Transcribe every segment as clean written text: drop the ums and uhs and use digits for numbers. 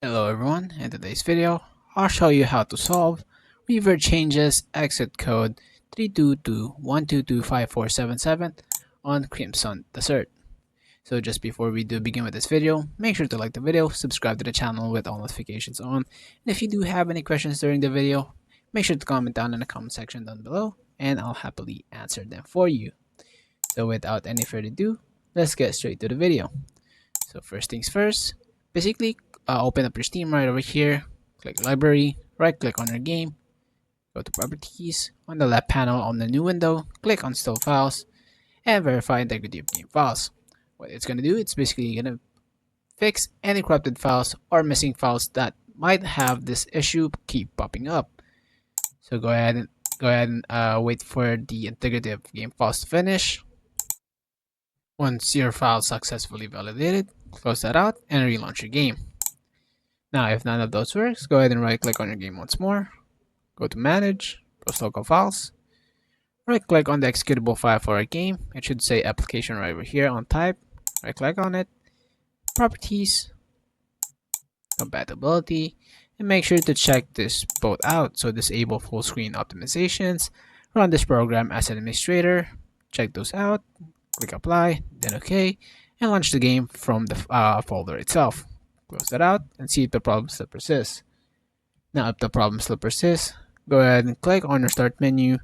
Hello everyone, in today's video, I'll show you how to solve Revert changes exit code 322122547 on Crimson Desert. So just before we do begin with this video, make sure to like the video, subscribe to the channel with all notifications on, and if you do have any questions during the video, make sure to comment down in the comment section down below, and I'll happily answer them for you. So without any further ado, let's get straight to the video. So first things first, basically open up your Steam right over here, click library, right click on your game, go to properties, on the left panel on the new window, click on store files, and verify integrity of game files. What it's going to do, it's basically going to fix any corrupted files or missing files that might have this issue keep popping up. So go ahead and wait for the integrity of game files to finish. Once your file is successfully validated, close that out and relaunch your game. Now, if none of those works, go ahead and right click on your game once more, go to manage, browse local files, right click on the executable file for our game. It should say application right over here on type, right click on it, properties, compatibility, and make sure to check this both out. So disable full screen optimizations, run this program as an administrator, check those out, click apply, then OK, and launch the game from the folder itself. Close that out and see if the problem still persists. Now, if the problem still persists, go ahead and click on your start menu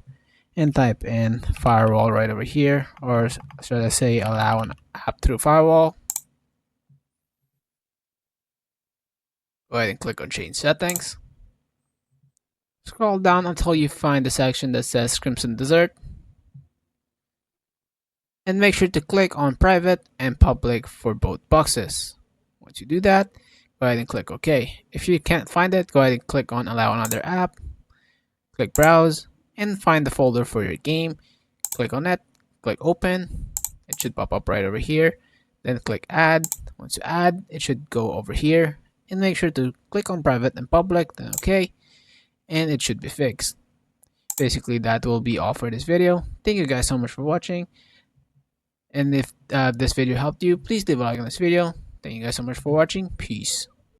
and type in firewall right over here, or should I say allow an app through firewall. Go ahead and click on change settings. Scroll down until you find the section that says Crimson Desert, and make sure to click on private and public for both boxes. Once you do that, go ahead and click OK. If you can't find it, go ahead and click on allow another app, click browse, and find the folder for your game. Click on it, click open, it should pop up right over here. Then click add. Once you add, it should go over here, and make sure to click on private and public, then OK, and it should be fixed. Basically, that will be all for this video. Thank you guys so much for watching, and if this video helped you, please leave a like on this video. Thank you guys so much for watching. Peace.